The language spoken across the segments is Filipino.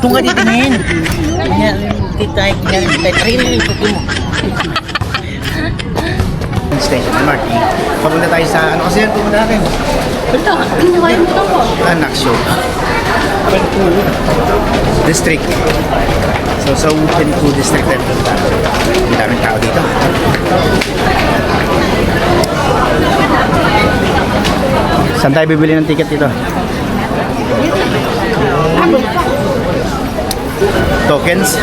Doon ka titingin. Kanya, titay, rin, puti mo. Station MRT. Papunta tayo sa, ano kasi yan pupunta natin? Ito, kaya mo po. Anak show. District. So, sa Wupenku District tayo punta. Ang daming tao dito. Saan tayo bibili ng ticket dito? Tokens?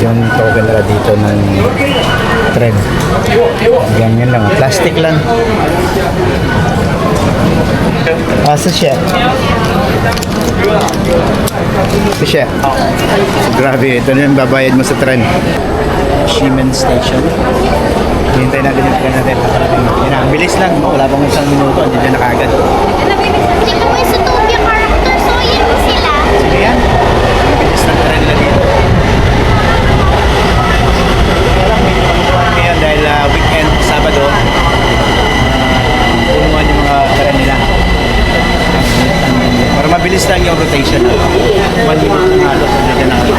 Yung token nila dito ng tren. Ganyan lang. Plastic lang. Asa siya? Ito siya. Grabe. Ito na yung babayad mo sa tren. Shimen Station. Hintay natin yung tren natin. Yan na. Bilis lang. Wala pang isang minuto. Hindi na nakagad. Ito po yung Zootopia character. So, yan po sila. Sige yan. Bilis ng tren nila dito. Ngayon dahil weekend, Sabado, tumuhan yung mga tren nila. Para mabilis lang yung rotation. 1 minute na halos. Nandiyan na kami.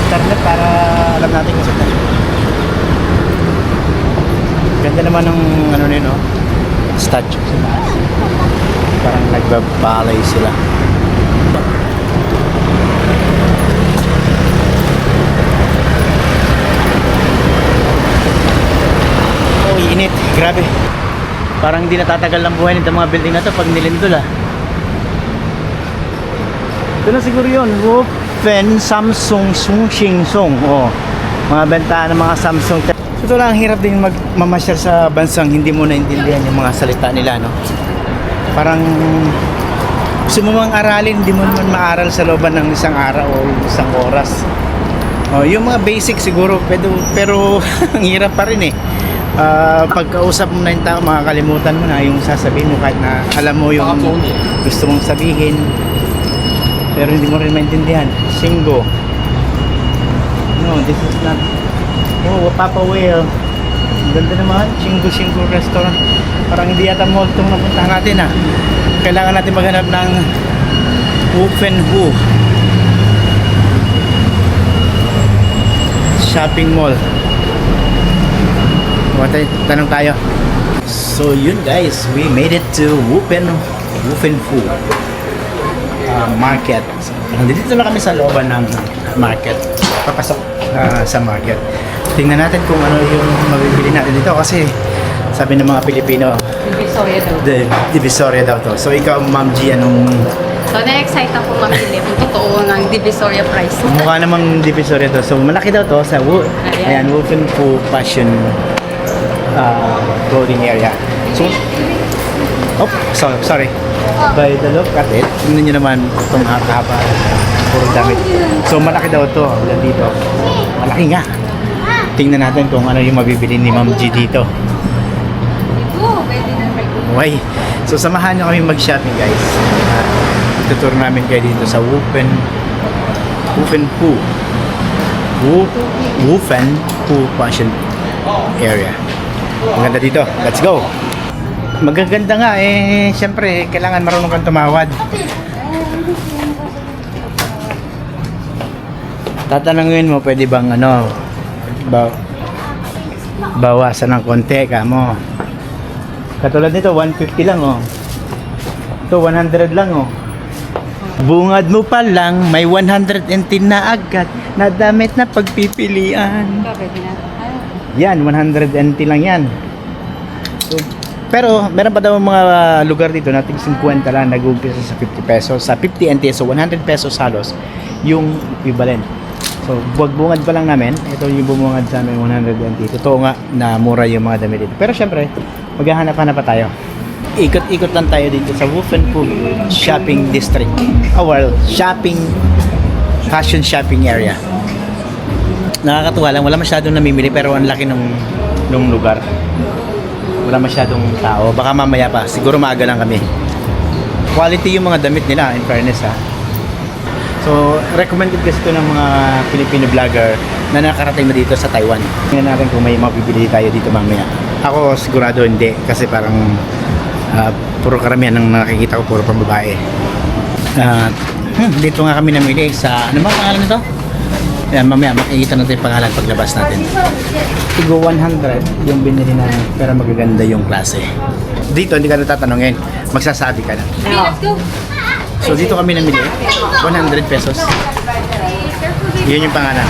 Internet para alam natin kung saan tayo. Ganda naman ng ano nito, statue sila. Parang nagbabalay sila. Oh, init. Grabe. Parang hindi natatagal ng buhay nito mga building na to pag nilindol ah. Ito na siguro yun. Wupen Samsung Shing Song. Oh, mga bentahan ng mga Samsung. Ito lang, ang hirap din magmamasyal sa bansang hindi mo naintindihan yung mga salita nila, no? Parang gusto mo mang aralin, hindi mo naman maaral sa looban ng isang araw o isang oras. Oh, yung mga basic siguro, pero ang hirap pa rin eh. Pagkausap mo na yung tao, makakalimutan mo na yung sasabihin mo kahit na alam mo yung gusto mong sabihin. Pero hindi mo rin maintindihan. Shingo. No, this is not. Oh, Papa Whale. Ganda naman. Shingo Restaurant. Parang hindi yata mall itong napuntahan natin ah. Kailangan natin maghanap ng Wupenhu shopping mall. Tanong tayo. So yun guys, we made it to Wupenhu market. So, nandito na kami sa looban ng market. Papasok sa market. Tingnan natin kung ano yung mabibili natin dito kasi sabi ng mga Pilipino Divisoria daw. Divisoria daw to. So ikaw Ma'am G, anong So, na-excite ako mamili. Kung totoo ng Divisoria price. mukha namang Divisoria to. So malaki daw to sa ayan, Wupenhu Fashion clothing area. So sorry. By the look at it, tingnan nyo naman itong haba, puro damit. So malaki daw to, hanggang dito. Malaki nga. Tingnan natin kung ano yung mabibili ni Ma'am G dito. Okay. So samahan nyo kami mag-shopping guys. Tutur namin kayo dito sa Wupenhu Fashion area. Maganda dito. Let's go! Magaganda nga eh, syempre kailangan marunong kang tumawad. Tatanungin mo, pwede bang ano, bawasan ng konti ka mo. Katulad nito, 150 lang oh. Ito, 100 lang oh. Bungad mo pa lang, may 110 na agad na damit na pagpipilian. Yan, 110 lang yan. So, pero meron pa daw mga lugar dito na tig 50 lang, nag-uumpisa sa 50 pesos. Sa 50 NT, so 100 pesos halos yung equivalent. So, buwag-bungad pa lang namin. Ito yung bumungad sa amin, 100 NT. Totoo nga na mura yung mga damit dito. Pero syempre, maghahanap-hanap pa tayo. Ikot-ikot lang tayo dito sa Wolfenbüttel Shopping District. Fashion shopping area. Nakakatuwa lang, wala masyadong namimili pero ang laki nung lugar. Wala masyadong tao. Baka mamaya pa, siguro maaga lang kami. Quality yung mga damit nila, in fairness ha. So, recommended kasi ito ng mga Filipino vlogger na nakarating na dito sa Taiwan. Tingnan natin kung may mabibili tayo dito mamaya. Ako sigurado hindi kasi parang puro karamihan ng nakikita ko puro pambabae. Dito nga kami namili sa, ano ba pangalan nito? Yan, mamaya makikita natin yung pangalan paglabas natin. Tigo 100 yung binili namin pero magaganda yung klase. Dito hindi ka natatanungin, magsasabi ka na. So dito kami namili, 100 pesos. Yun yung pangalan.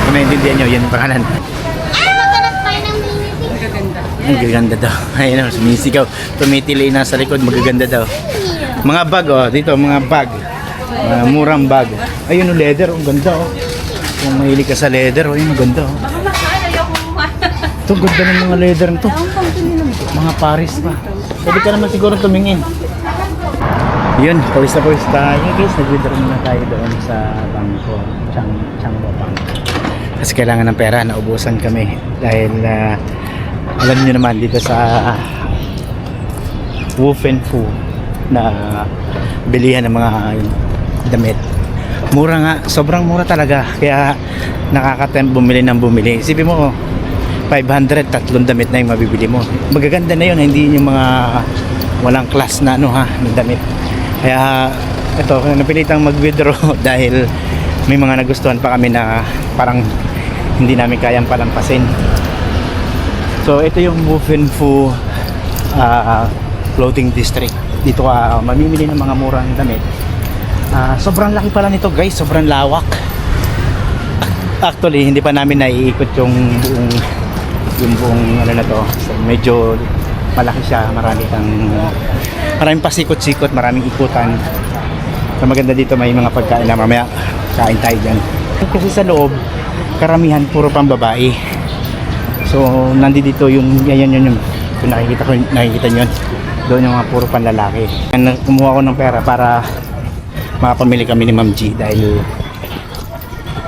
Kung naiintindihan nyo, yun yung pangalan. Maghanap tayo ng mini. Magaganda daw. Ayun o, sumisigaw. Tumitili na sa likod, magaganda daw. Mga bag oh, dito mga bag. Mga murang bag. Ayun o, leather, ang ganda oh. Kung mahilig ka sa leather, oh, yun ang ganda oh. Ito, ganda ng mga leather nito. Mga Paris pa. Pwede ka naman siguro tumingin. Yun, pawis na pawis tayo guys. Nag-withdraw muna tayo doon sa bangko. Changbo Bank. Kasi kailangan ng pera, naubusan kami. Dahil alam nyo naman dito sa Wolfenbüttel na bilihan ng mga damit. Mura nga, sobrang mura talaga. Kaya nakakatempt bumili ng bumili. Isipin mo, 500, tatlong damit na yung mabibili mo. Magaganda na yun, hindi yung mga walang class na ano ha, ng damit. Kaya ito, napilitang mag-withdraw dahil may mga nagustuhan pa kami na parang hindi namin kayang palampasin. So ito yung Wolfenbüttel Clothing District. Dito ka mamimili ng mga murang damit. Sobrang laki pala nito guys, sobrang lawak. Actually, hindi pa namin naiikot yung buong ano na to. So, medyo malaki siya, maraming pasikot-sikot, maraming ikutan. So maganda dito, may mga pagkain na mamaya kain tayo dyan. Kasi sa loob, karamihan puro pang babae. So nandito yung kung nakikita nyo yun, doon yung mga puro panlalaki. Kumuha ko ng pera para makapamili kami ni Ma'am G dahil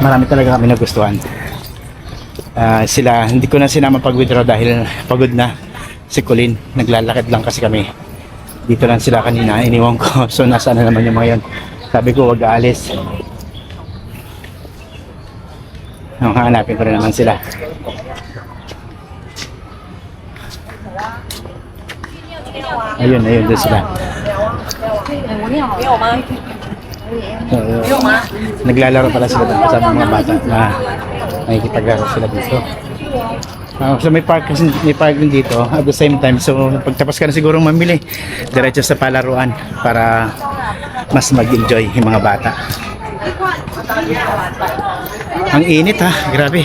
marami talaga kami nagustuhan. Sila, hindi ko na sinama pag-withdraw dahil pagod na si Colin, naglalakad lang kasi kami. Dito lang sila kanina, iniwan ko. So nasaan na naman yung mga yun. Sabi ko wag aalis. Hanapin ko na naman sila. Ayun doon sila. Naglalaro pala sila doon kasama mga bata na nakikipaglaro sila dito. So may parking dito at the same time, so pagtapos ka na siguro mamili diretso sa palaruan para mas mag-enjoy yung mga bata. Ang init ha, grabe.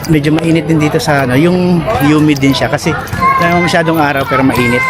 Medyo mainit din dito sa ano, yung humid din siya kasi wala masyadong araw pero mainit.